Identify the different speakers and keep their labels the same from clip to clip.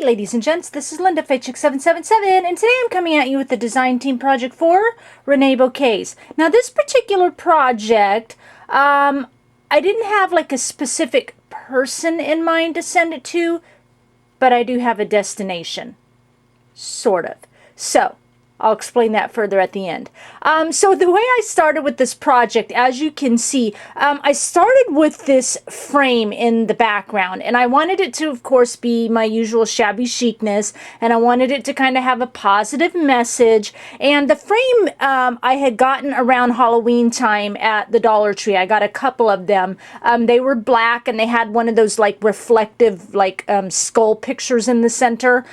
Speaker 1: Hey ladies and gents, this is Linda Chick777 and today I'm coming at you with the design team project for Reneabouquets. Now this particular project, I didn't have like a specific person in mind to send it to, but I do have a destination, sort of. So I'll explain that further at the end. So the way I started with this project, as you can see, I started with this frame in the background, and I wanted it to, of course, be my usual shabby chicness, and I wanted it to kind of have a positive message. And the frame I had gotten around Halloween time at the Dollar Tree. I got a couple of them. They were black, and they had one of those like reflective like skull pictures in the center.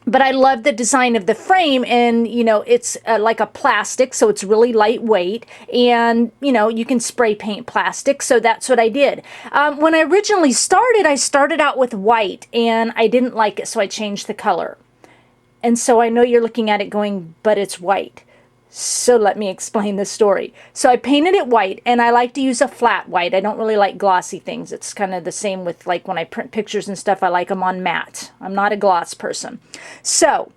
Speaker 1: But I love the design of the frame, and you know, it's like a plastic, so it's really lightweight, and you know, you can spray paint plastic, so that's what I did. When I originally started, I started out with white, and I didn't like it, so I changed the color. And so I know you're looking at it going, but it's white. So let me explain the story. So I painted it white, and I like to use a flat white. I don't really like glossy things. It's kind of the same with like when I print pictures and stuff, I like them on matte. I'm not a gloss person. So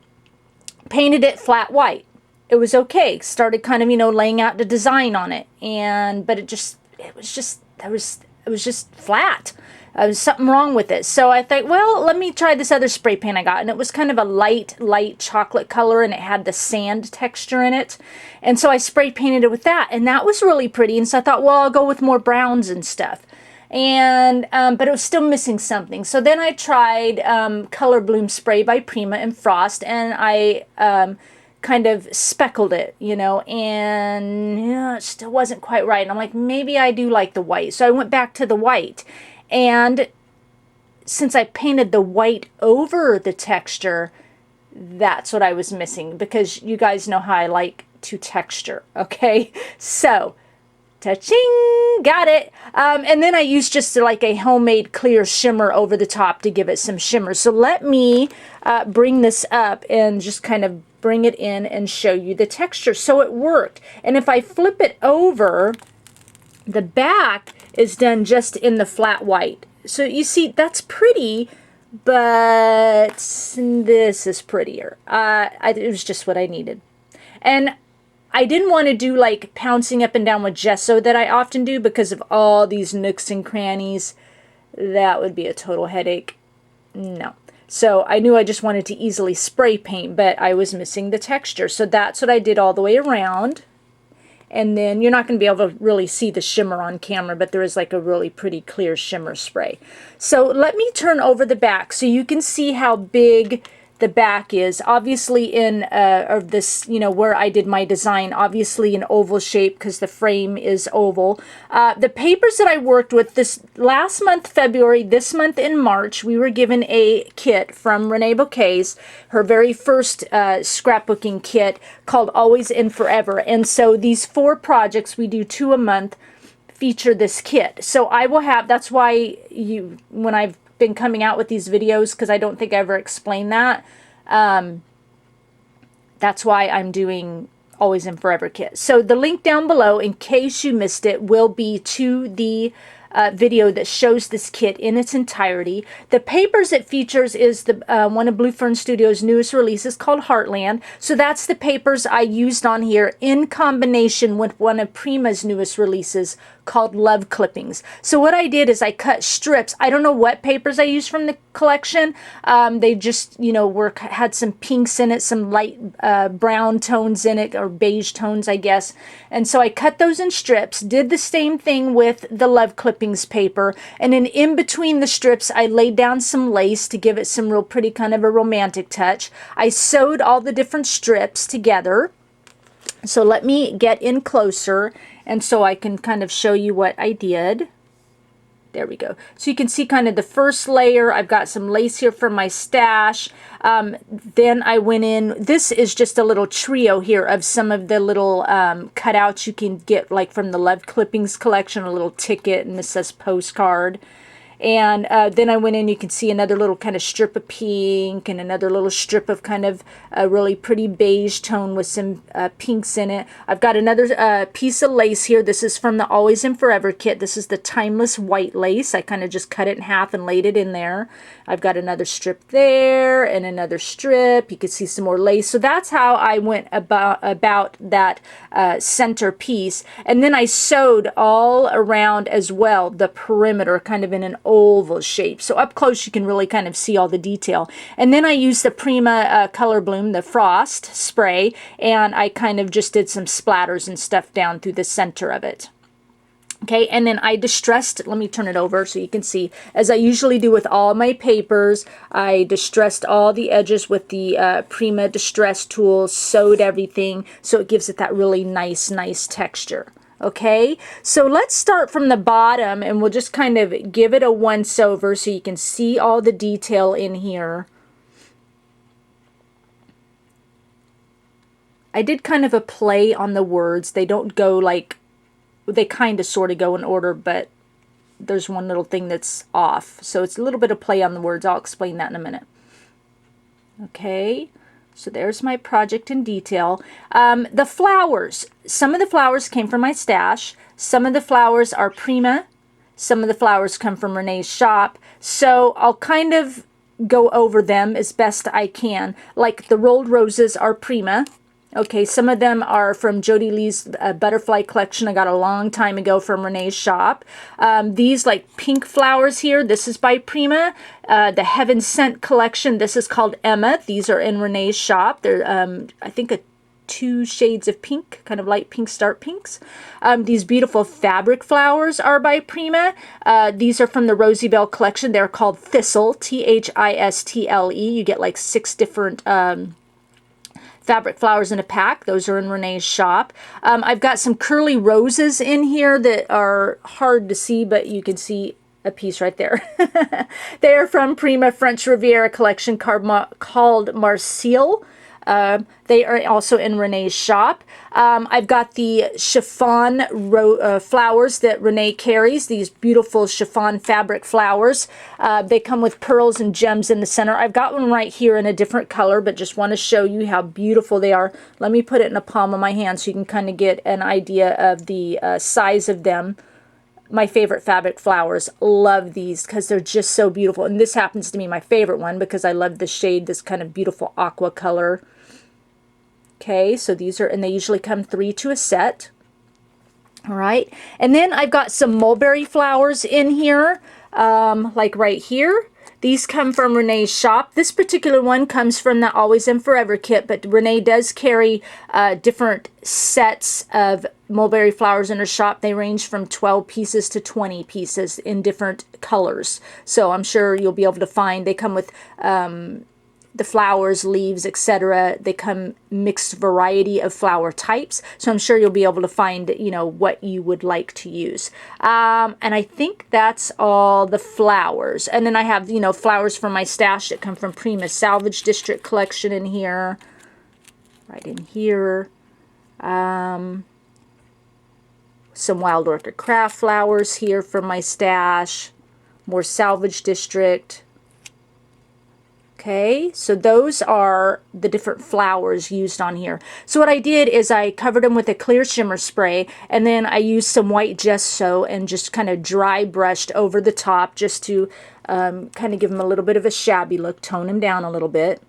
Speaker 1: painted it flat white. It was okay. Started kind of, you know, laying out the design on it, but it was just flat. There was something wrong with it. So I thought, well, let me try this other spray paint I got. And it was kind of a light chocolate color, and it had the sand texture in it. And so I spray painted it with that, and that was really pretty. And so I thought, well, I'll go with more browns and stuff. And but it was still missing something. So then I tried Color Bloom Spray by Prima and Frost, and I kind of speckled it, you know, and it still wasn't quite right. And I'm like, maybe I do like the white. So I went back to the white. And since I painted the white over the texture, that's what I was missing, because you guys know how I like to texture, okay? So, ta-ching, got it. And then I used just like a homemade clear shimmer over the top to give it some shimmer. So let me bring this up and just kind of bring it in and show you the texture. So it worked. And if I flip it over, the back is done just in the flat white. So you see, that's pretty, but this is prettier. It was just what I needed. And I didn't want to do like pouncing up and down with gesso that I often do because of all these nooks and crannies. That would be a total headache. No. So I knew I just wanted to easily spray paint, but I was missing the texture. So that's what I did all the way around. And then you're not going to be able to really see the shimmer on camera, but there is like a really pretty clear shimmer spray. So let me turn over the back so you can see how big the back is. Obviously in of this, you know, where I did my design, obviously an oval shape because the frame is oval. The papers that I worked with this last month, February, this month in March, we were given a kit from Reneabouquets, her very first scrapbooking kit called Always and Forever. And so these 4 projects, we do 2 a month, feature this kit. So I will have, that's why when I've been coming out with these videos, because I don't think I ever explained that. That's why I'm doing Always and Forever kit. So the link down below, in case you missed it, will be to the video that shows this kit in its entirety. The papers it features is the one of Blue Fern Studios' newest releases called Heartland. So that's the papers I used on here in combination with one of Prima's newest releases called Love Clippings. So what I did is I cut strips. I don't know what papers I used from the collection. They just, you know, had some pinks in it, some light brown tones in it, or beige tones, I guess. And so I cut those in strips, did the same thing with the Love Clippings paper, and then in between the strips, I laid down some lace to give it some real pretty kind of a romantic touch. I sewed all the different strips together. So let me get in closer, and so I can kind of show you what I did. There we go. So you can see kind of the first layer. I've got some lace here from my stash. Then I went in. This is just a little trio here of some of the little cutouts you can get like from the Love Clippings collection, a little ticket, and this says postcard. And then I went in, you can see another little kind of strip of pink and another little strip of kind of a really pretty beige tone with some pinks in it. I've got another piece of lace here. This is from the Always and Forever kit. This is the Timeless White Lace. I kind of just cut it in half and laid it in there. I've got another strip there and another strip. You can see some more lace. So that's how I went about that center piece. And then I sewed all around as well, the perimeter, kind of in an oval shape. So up close you can really kind of see all the detail. And then I used the Prima Color Bloom, the Frost spray, and I kind of just did some splatters and stuff down through the center of it. Okay, and then I distressed, let me turn it over so you can see, as I usually do with all my papers, I distressed all the edges with the Prima Distress tool, sewed everything, so it gives it that really nice texture. Okay, so let's start from the bottom and we'll just kind of give it a once over so you can see all the detail in here. I did kind of a play on the words. They don't go like, they kind of sort of go in order, but there's one little thing that's off. So it's a little bit of play on the words. I'll explain that in a minute. Okay. So there's my project in detail. The flowers. Some of the flowers came from my stash. Some of the flowers are Prima. Some of the flowers come from Renee's shop. So I'll kind of go over them as best I can. Like the rolled roses are Prima. Okay, some of them are from Jody Lee's butterfly collection I got a long time ago from Renee's shop. These like pink flowers here, this is by Prima. The Heaven Sent collection, this is called Emma. These are in Renee's shop. They're, I think, 2 shades of pink, kind of light pink, start pinks. These beautiful fabric flowers are by Prima. These are from the Rosie Bell collection. They're called Thistle, T-H-I-S-T-L-E. You get like 6 different fabric flowers in a pack. Those are in Renee's shop. I've got some curly roses in here that are hard to see, but you can see a piece right there. They are from Prima French Riviera collection called Marcille. They are also in Renee's shop. I've got the chiffon flowers that Renee carries, these beautiful chiffon fabric flowers. They come with pearls and gems in the center. I've got one right here in a different color, but just want to show you how beautiful they are. Let me put it in the palm of my hand so you can kind of get an idea of the size of them. My favorite fabric flowers. Love these because they're just so beautiful. And this happens to be my favorite one because I love the shade, this kind of beautiful aqua color. Okay, so these are, and they usually come 3 to a set. All right, and then I've got some mulberry flowers in here, like right here. These come from Renee's shop. This particular one comes from the Always and Forever kit, but Renee does carry different sets of mulberry flowers in her shop. They range from 12 pieces to 20 pieces in different colors. So I'm sure you'll be able to find, they come with the flowers, leaves, etc. They come mixed variety of flower types. So I'm sure you'll be able to find, you know, what you would like to use. And I think that's all the flowers. And then I have, you know, flowers from my stash that come from Prima's Salvage District collection in here. Right in here. Some Wild Orchid Craft flowers here from my stash. More Salvage District. Okay, so those are the different flowers used on here. So what I did is I covered them with a clear shimmer spray, and then I used some white gesso and just kind of dry brushed over the top just to kind of give them a little bit of a shabby look, tone them down a little bit.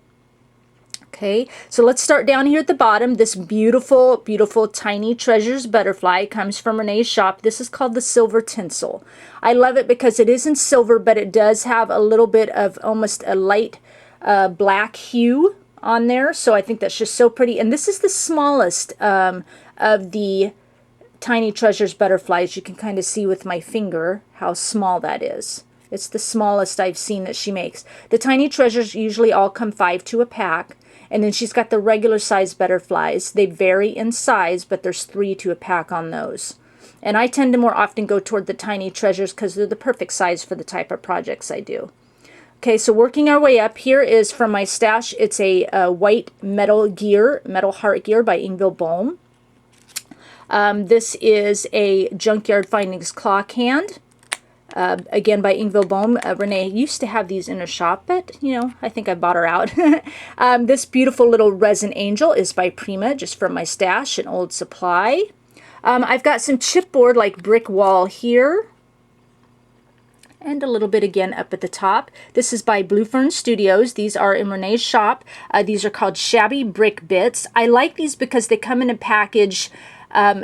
Speaker 1: Okay, so let's start down here at the bottom. This beautiful, beautiful Tiny Treasures butterfly comes from Renee's shop. This is called the Silver Tinsel. I love it because it isn't silver, but it does have a little bit of almost a light black hue on there, so I think that's just so pretty. And this is the smallest of the Tiny Treasures butterflies. You can kind of see with my finger how small that is. It's the smallest I've seen that she makes. The Tiny Treasures usually all come 5 to a pack, and then she's got the regular size butterflies. They vary in size, but there's 3 to a pack on those. And I tend to more often go toward the Tiny Treasures because they're the perfect size for the type of projects I do. Okay, so working our way up, here is from my stash. It's a white metal heart gear by Ingvild Bohm. This is a Junkyard Findings clock hand. again by Ingville Bohm. Renee used to have these in her shop, but you know, I think I bought her out. This beautiful little resin angel is by Prima, just from my stash and old supply. I've got some chipboard like brick wall here, and a little bit again up at the top. This is by Blue Fern Studios. These are in Renee's shop. These are called Shabby Brick Bits. I like these because they come in a package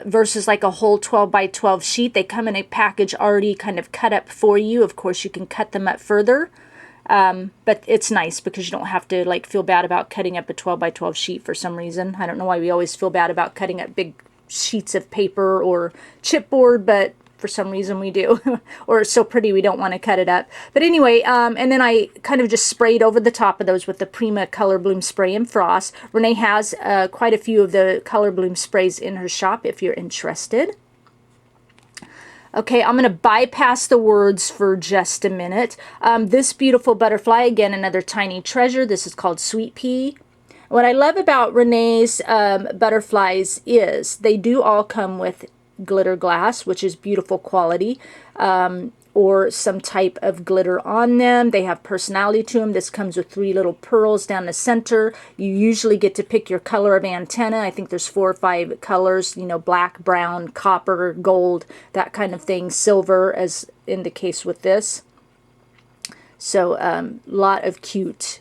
Speaker 1: versus like a whole 12 by 12 sheet. They come in a package already kind of cut up for you. Of course, you can cut them up further. But it's nice because you don't have to like feel bad about cutting up a 12 by 12 sheet for some reason. I don't know why we always feel bad about cutting up big sheets of paper or chipboard, but for some reason we do. Or it's so pretty we don't want to cut it up. But anyway, and then I kind of just sprayed over the top of those with the Prima Color Bloom Spray and Frost. Renee has quite a few of the Color Bloom sprays in her shop if you're interested. Okay, I'm going to bypass the words for just a minute. This beautiful butterfly, again, another tiny treasure. This is called Sweet Pea. What I love about Renee's butterflies is they do all come with glitter glass, which is beautiful quality, or some type of glitter on them. They have personality to them. This comes with 3 little pearls down the center. You usually get to pick your color of antenna. I think there's 4 or 5 colors, you know, black, brown, copper, gold, that kind of thing, silver, as in the case with this. So lot of cute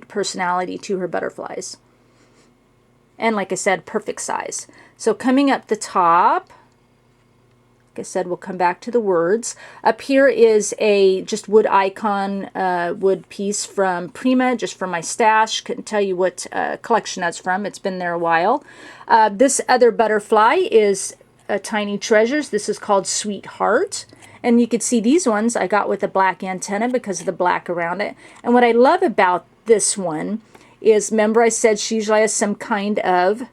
Speaker 1: personality to her butterflies. And like I said, perfect size. So coming up the top, like I said, we'll come back to the words. Up here is a just wood icon wood piece from Prima, just from my stash. Couldn't tell you what collection that's from. It's been there a while. This other butterfly is Tiny Treasures. This is called Sweetheart. And you can see these ones I got with a black antenna because of the black around it. And what I love about this one is, remember I said she usually has some kind of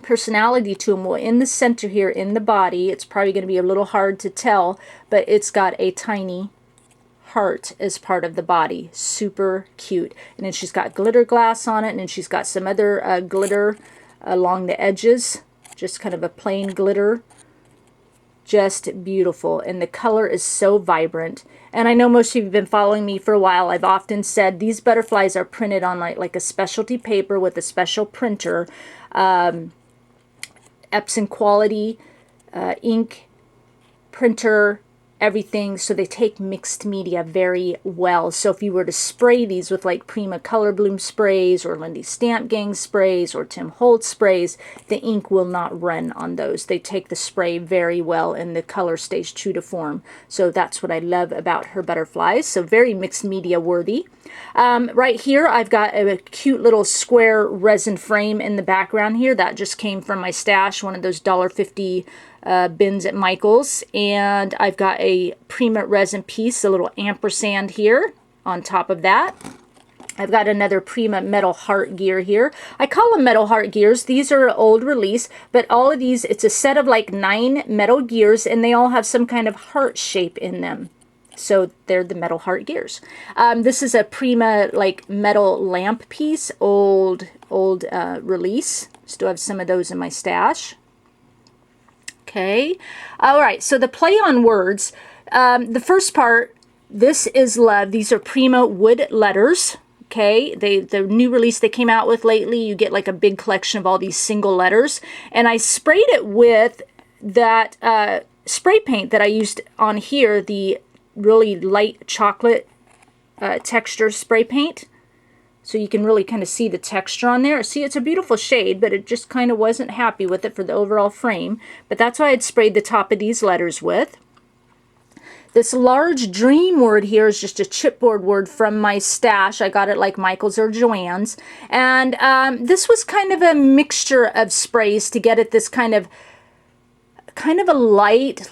Speaker 1: personality to them. Well, in the center here, in the body, it's probably going to be a little hard to tell, but it's got a tiny heart as part of the body. Super cute. And then she's got glitter glass on it, and then she's got some other glitter along the edges, just kind of a plain glitter. Just beautiful, and the color is so vibrant. And I know most of you have been following me for a while. I've often said these butterflies are printed on like a specialty paper with a special printer. Epson quality ink, printer, everything, so they take mixed media very well. So if you were to spray these with like Prima Color Bloom sprays or Lindy Stamp Gang sprays or Tim Holtz sprays, the ink will not run on those. They take the spray very well and the color stays true to form. So that's what I love about her butterflies. So very mixed media worthy. Right here I've got a cute little square resin frame in the background here. That just came from my stash, one of those $1.50 bins at Michael's. And I've got a Prima resin piece, a little ampersand here on top of that. I've got another Prima metal heart gear here. I call them metal heart gears. These are old release, but all of these, it's a set of like 9 metal gears, and they all have some kind of heart shape in them. So they're the metal heart gears. This is a Prima like metal lamp piece, old release. Still have some of those in my stash. Okay. All right. So the play on words. The first part, this is love. These are Prima wood letters. Okay. The new release they came out with lately, you get like a big collection of all these single letters. And I sprayed it with that spray paint that I used on here, the really light chocolate texture spray paint. So you can really kind of see the texture on there. See, it's a beautiful shade, but it just kind of wasn't happy with it for the overall frame. But that's why I'd sprayed the top of these letters with. This large dream word here is just a chipboard word from my stash. I got it like Michael's or Joann's. And this was kind of a mixture of sprays to get it this kind of a light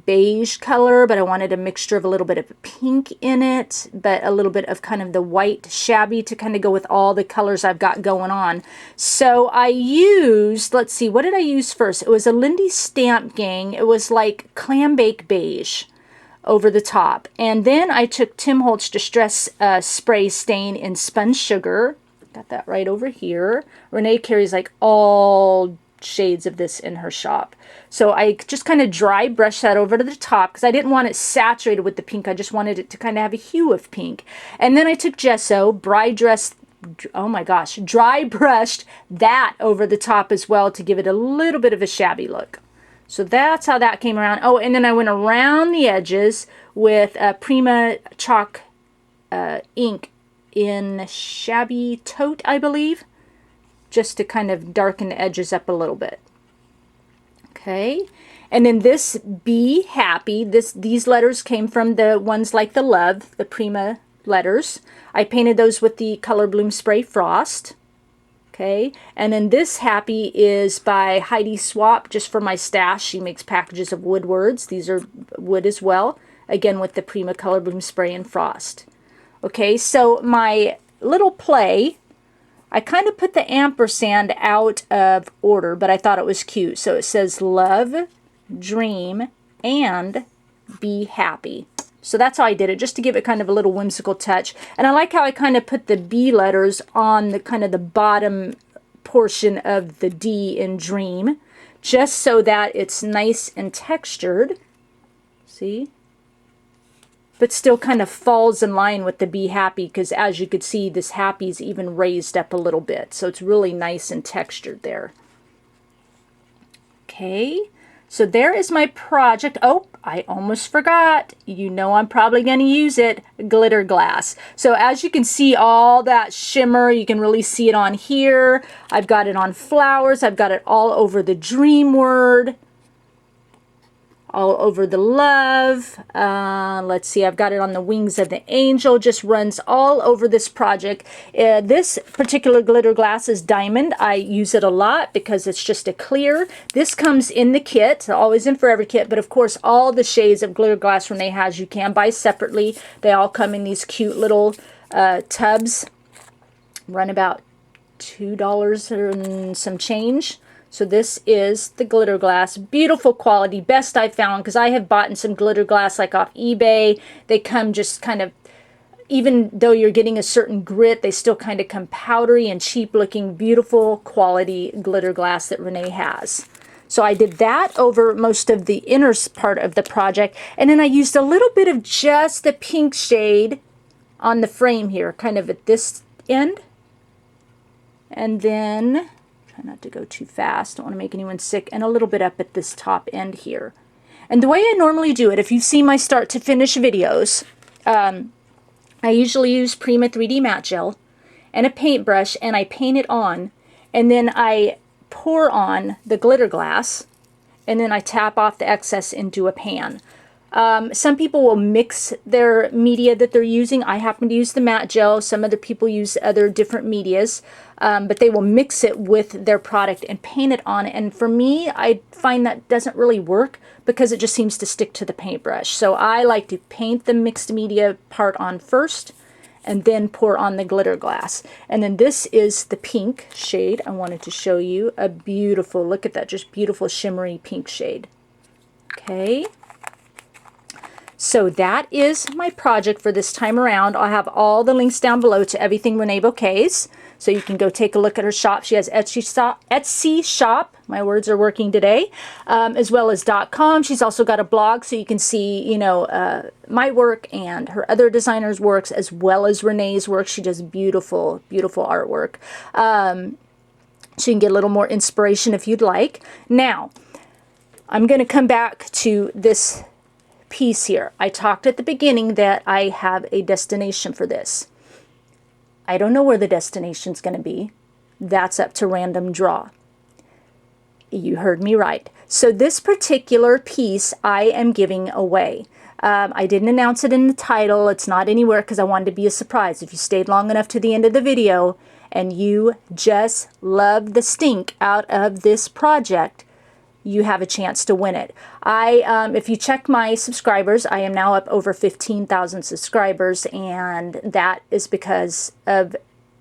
Speaker 1: beige color, but I wanted a mixture of a little bit of pink in it, but a little bit of kind of the white shabby to kind of go with all the colors I've got going on. So I used, let's see, what did I use first? It was a Lindy Stamp Gang. It was like clam bake beige over the top. And then I took Tim Holtz Distress Spray Stain in Spun Sugar. Got that right over here. Renee carries like all shades of this in her shop. So I just kind of dry brush that over to the top because I didn't want it saturated with the pink. I just wanted it to kind of have a hue of pink. And then I took gesso, dry brushed that over the top as well to give it a little bit of a shabby look. So that's how that came around. Oh, and then I went around the edges with Prima chalk ink in Shabby Tote, I believe, just to kind of darken the edges up a little bit. Okay, and then this Be Happy, these letters came from the ones like the Love, the Prima letters. I painted those with the Color Bloom Spray Frost. Okay, and then this Happy is by Heidi Swap, just for my stash. She makes packages of wood words. These are wood as well, again with the Prima Color Bloom Spray and Frost. Okay, so my little play, I kind of put the ampersand out of order, but I thought it was cute. So it says love, dream, and be happy. So that's how I did it, just to give it kind of a little whimsical touch. And I like how I kind of put the B letters on the kind of the bottom portion of the D in dream, just so that it's nice and textured. See? But still kind of falls in line with the Be Happy, because as you could see, this happy is even raised up a little bit. So it's really nice and textured there. Okay, so there is my project. Oh, I almost forgot. You know I'm probably going to use it, glitter glass. So as you can see, all that shimmer, you can really see it on here. I've got it on flowers. I've got it all over the dream word, all over the love. Let's see, I've got it on the wings of the angel. Just runs all over this project. This particular glitter glass is diamond. I use it a lot because it's just a clear. This comes in the kit, always in Forever kit, but of course all the shades of glitter glass Renee has you can buy separately. They all come in these cute little tubs. Run about $2 and some change. So this is the glitter glass. Beautiful quality, best I've found, because I have bought some glitter glass like off eBay. They come just kind of, even though you're getting a certain grit, they still kind of come powdery and cheap looking. Beautiful quality glitter glass that Renee has. So I did that over most of the inner part of the project. And then I used a little bit of just the pink shade on the frame here, kind of at this end. And then not to go too fast, don't want to make anyone sick, and a little bit up at this top end here. And the way I normally do it, if you've seen my start to finish videos, I usually use Prima 3D matte gel and a paintbrush, and I paint it on, and then I pour on the glitter glass, and then I tap off the excess into a pan. Some people will mix their media that they're using. I happen to use the matte gel. Some other people use other different medias, but they will mix it with their product and paint it on. And for me, I find that doesn't really work because it just seems to stick to the paintbrush. So I like to paint the mixed media part on first and then pour on the glitter glass. And then this is the pink shade. I wanted to show you a beautiful, look at that, just beautiful shimmery pink shade. Okay. So that is my project for this time around. I'll have all the links down below to everything Reneabouquets, so you can go take a look at her shop. She has Etsy shop, my words are working today, as well as .com. She's also got a blog, so you can see, you know, my work and her other designers' works, as well as Renee's work. She does beautiful, beautiful artwork. So you can get a little more inspiration if you'd like. Now, I'm going to come back to this piece here. I talked at the beginning that I have a destination for this. I don't know where the destination's going to be. That's up to random draw. You heard me right. So this particular piece I am giving away. I didn't announce it in the title. It's not anywhere because I wanted to be a surprise. If you stayed long enough to the end of the video and you just love the stink out of this project, you have a chance to win it. If you check my subscribers, I am now up over 15,000 subscribers, and that is because of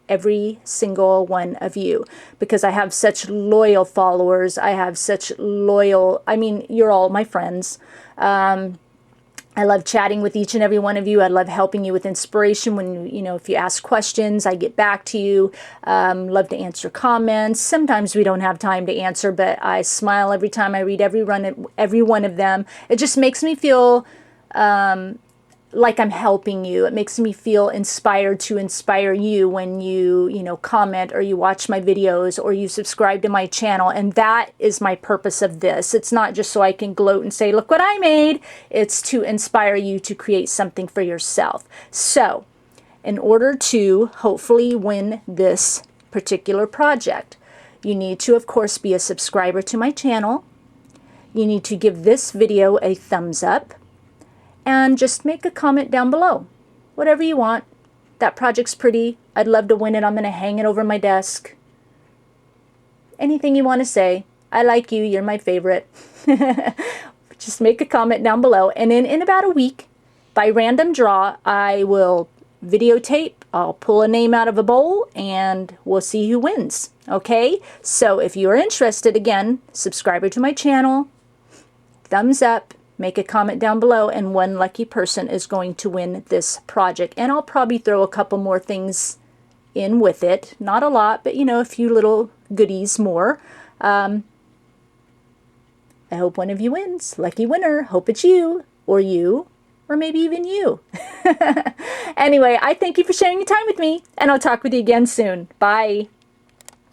Speaker 1: every single one of you, because I have such loyal followers. I have such loyal, I mean, you're all my friends. I I love chatting with each and every one of you. I love helping you with inspiration when, if you ask questions, I get back to you. Love to answer comments. Sometimes we don't have time to answer, but I smile every time I read every one of them. It just makes me feel like I'm helping you. It makes me feel inspired to inspire you when you comment, or you watch my videos, or you subscribe to my channel. And that is my purpose of this. It's not just so I can gloat and say, look what I made. It's to inspire you to create something for yourself. So in order to hopefully win this particular project, you need to, of course, be a subscriber to my channel. You need to give this video a thumbs up. And just make a comment down below. Whatever you want. That project's pretty. I'd love to win it. I'm going to hang it over my desk. Anything you want to say. I like you. You're my favorite. Just make a comment down below. And then in about a week, by random draw, I will videotape. I'll pull a name out of a bowl and we'll see who wins. Okay? So if you are interested, again, subscriber to my channel, thumbs up. Make a comment down below, and one lucky person is going to win this project. And I'll probably throw a couple more things in with it. Not a lot, but a few little goodies more. I hope one of you wins. Lucky winner. Hope it's you, or maybe even you. Anyway, I thank you for sharing your time with me, and I'll talk with you again soon. Bye.